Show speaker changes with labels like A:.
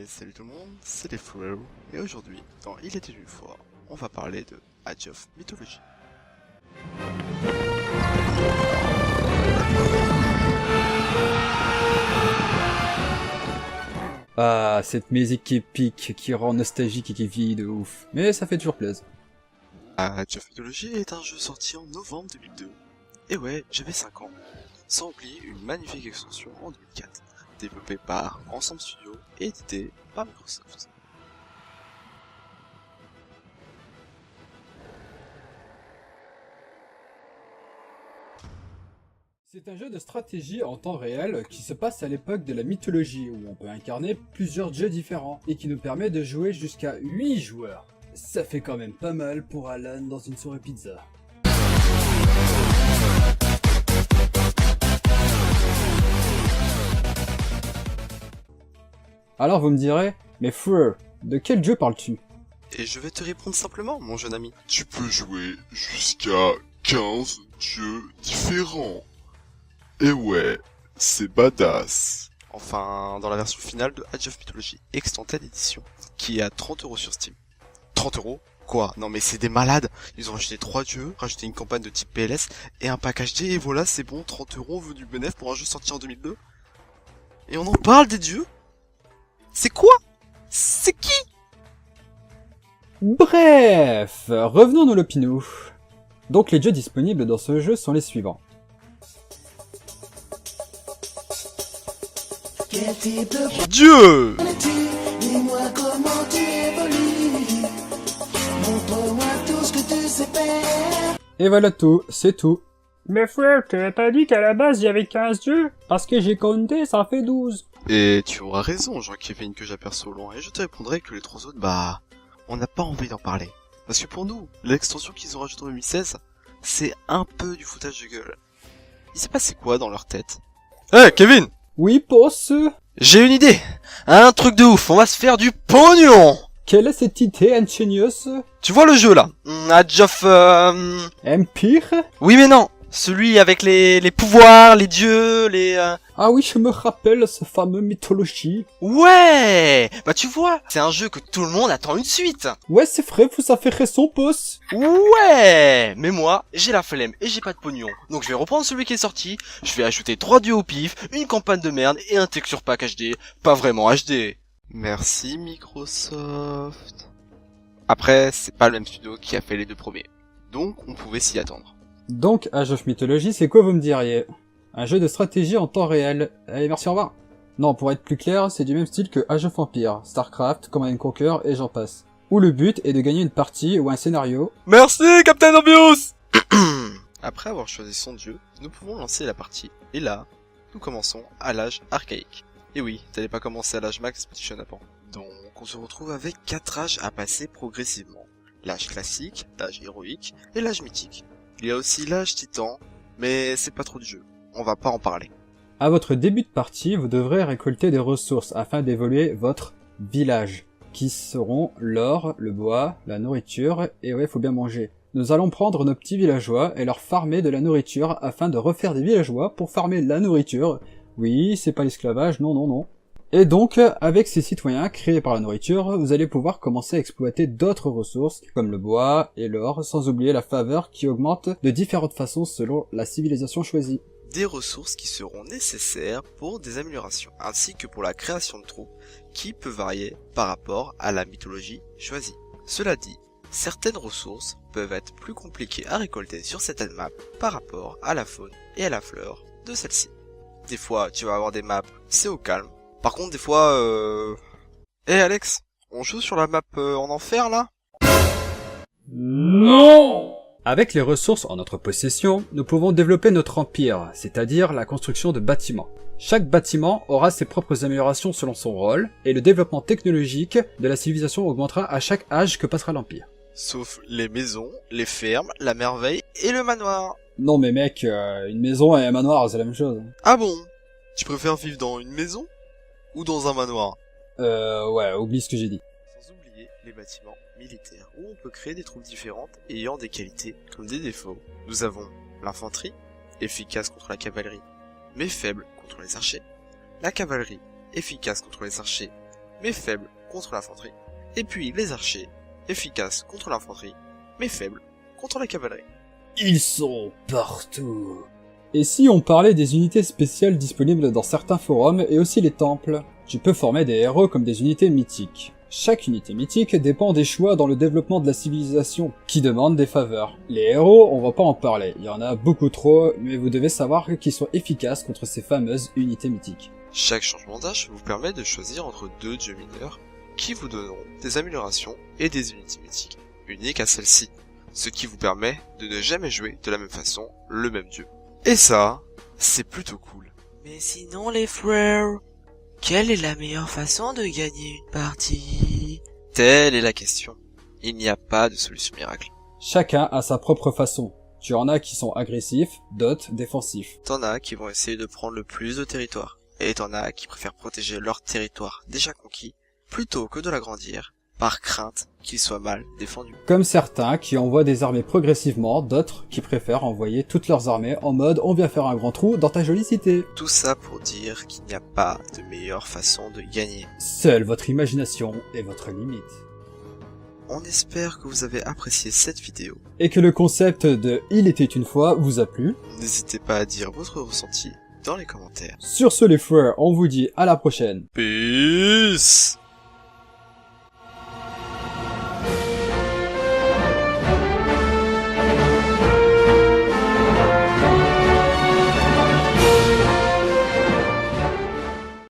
A: salut tout le monde, c'est les Furrow, et aujourd'hui, dans Il était une fois, on va parler de Age of Mythology.
B: Ah, cette musique épique qui rend nostalgique et qui vit de ouf. Mais ça fait toujours plaisir.
A: Age of Mythology est un jeu sorti en novembre 2002. Et ouais, j'avais 5 ans. Sans oublier une magnifique extension en 2004, développée par Ensemble Studio et éditée par Microsoft.
B: C'est un jeu de stratégie en temps réel qui se passe à l'époque de la mythologie où on peut incarner plusieurs dieux différents et qui nous permet de jouer jusqu'à 8 joueurs. Ça fait quand même pas mal pour Alan dans une soirée pizza. Alors vous me direz, mais Fleur, de quel jeu parles-tu?
A: Et je vais te répondre simplement, mon jeune ami.
C: Tu peux jouer jusqu'à 15 dieux différents. Et ouais, c'est badass.
A: Enfin, dans la version finale de Age of Mythology Extended Edition, qui est à 30€ sur Steam. 30€? Quoi? Non mais c'est des malades. Ils ont rajouté 3 dieux, rajouté une campagne de type PLS et un pack HD et voilà, c'est bon, 30€ venu bénéf pour un jeu sorti en 2002. Et on en parle des dieux? C'est quoi? C'est qui?
B: Bref, revenons dans l'opinou. Donc les dieux disponibles dans ce jeu sont les suivants.
D: Quel type de
A: Dieu!
D: dis-moi comment tu évolues. Montre-moi tout ce que tu sais faire.
B: Et voilà tout, c'est tout. Mais frère, t'as pas dit qu'à la base il y avait 15 dieux? Parce que j'ai compté, ça fait 12.
A: Et tu auras raison, Jean-Kevin, que j'aperçois au loin, et je te répondrai que les 3 autres, bah, on n'a pas envie d'en parler. Parce que pour nous, l'extension qu'ils ont rajoutée en 2016, c'est un peu du foutage de gueule. Il s'est passé quoi dans leur tête? Eh, Kevin!
B: Oui, boss.
A: J'ai une idée! Un truc de ouf, on va se faire du pognon!
B: Quelle est cette idée ingénieuse?
A: Tu vois le jeu là? Age of...
B: Empire?
A: Oui mais non! Celui avec les pouvoirs, les dieux, les...
B: Ah oui, je me rappelle ce fameux mythologie.
A: Ouais! Bah tu vois, c'est un jeu que tout le monde attend une suite!
B: Ouais, c'est vrai, vous avez raison, boss.
A: Ouais! Mais moi, j'ai la flemme et j'ai pas de pognon. Donc je vais reprendre celui qui est sorti, je vais ajouter 3 dieux au pif, une campagne de merde et un texture pack HD. Pas vraiment HD. Merci Microsoft. Après, c'est pas le même studio qui a fait les deux premiers. Donc on pouvait s'y attendre.
B: Donc, Age of Mythology, c'est quoi vous me diriez? Un jeu de stratégie en temps réel. Allez, merci, au revoir. Non, pour être plus clair, c'est du même style que Age of Empire, Starcraft, Command & Conquer et j'en passe. Où le but est de gagner une partie ou un scénario.
A: Merci Captain Obvious. Après avoir choisi son dieu, nous pouvons lancer la partie. Et là, nous commençons à l'âge archaïque. Et oui, t'allais pas commencer à l'âge max Expedition avant. Donc on se retrouve avec 4 âges à passer progressivement. L'âge classique, l'âge héroïque et l'âge mythique. Il y a aussi l'âge titan, mais c'est pas trop du jeu. On va pas en parler.
B: À votre début de partie, vous devrez récolter des ressources afin d'évoluer votre village, qui seront l'or, le bois, la nourriture, et ouais, faut bien manger. Nous allons prendre nos petits villageois et leur farmer de la nourriture afin de refaire des villageois pour farmer la nourriture. Oui, c'est pas l'esclavage, non, non, non. Et donc, avec ces citoyens créés par la nourriture, vous allez pouvoir commencer à exploiter d'autres ressources, comme le bois et l'or, sans oublier la faveur qui augmente de différentes façons selon la civilisation choisie.
A: Des ressources qui seront nécessaires pour des améliorations, ainsi que pour la création de troupes, qui peut varier par rapport à la mythologie choisie. Cela dit, certaines ressources peuvent être plus compliquées à récolter sur cette map par rapport à la faune et à la flore de celle-ci. Des fois, tu vas avoir des maps, c'est au calme. Par contre, des fois, Alex, on joue sur la map en enfer, là?
B: Non! Avec les ressources en notre possession, nous pouvons développer notre empire, c'est-à-dire la construction de bâtiments. Chaque bâtiment aura ses propres améliorations selon son rôle, et le développement technologique de la civilisation augmentera à chaque âge que passera l'empire.
A: Sauf les maisons, les fermes, la merveille et le manoir.
B: Non mais mec, une maison et un manoir, c'est la même chose.
A: Ah bon? Tu préfères vivre dans une maison? Ou dans un manoir?
B: Ouais, oublie ce que j'ai dit.
A: Sans oublier les bâtiments militaires, où on peut créer des troupes différentes ayant des qualités comme des défauts. Nous avons l'infanterie, efficace contre la cavalerie, mais faible contre les archers. La cavalerie, efficace contre les archers, mais faibles contre l'infanterie. Et puis les archers, efficaces contre l'infanterie, mais faibles contre la cavalerie.
B: Ils sont partout. Et si on parlait des unités spéciales disponibles dans certains forums et aussi les temples? Tu peux former des héros comme des unités mythiques. Chaque unité mythique dépend des choix dans le développement de la civilisation, qui demandent des faveurs. Les héros, on va pas en parler, il y en a beaucoup trop, mais vous devez savoir qu'ils sont efficaces contre ces fameuses unités mythiques.
A: Chaque changement d'âge vous permet de choisir entre deux dieux mineurs qui vous donneront des améliorations et des unités mythiques uniques à celle-ci, ce qui vous permet de ne jamais jouer de la même façon le même dieu. Et ça, c'est plutôt cool.
E: Mais sinon les frères, quelle est la meilleure façon de gagner une partie?
A: Telle est la question. Il n'y a pas de solution miracle.
B: Chacun a sa propre façon. Tu en as qui sont agressifs, d'autres défensifs.
A: T'en as qui vont essayer de prendre le plus de territoire, et t'en as qui préfèrent protéger leur territoire déjà conquis, plutôt que de l'agrandir, par crainte qu'il soit mal défendu.
B: Comme certains qui envoient des armées progressivement, d'autres qui préfèrent envoyer toutes leurs armées en mode on vient faire un grand trou dans ta jolie cité.
A: Tout ça pour dire qu'il n'y a pas de meilleure façon de gagner.
B: Seule votre imagination est votre limite.
A: On espère que vous avez apprécié cette vidéo.
B: Et que le concept de Il était une fois vous a plu.
A: N'hésitez pas à dire votre ressenti dans les commentaires.
B: Sur ce les frères, on vous dit à la prochaine.
A: Peace!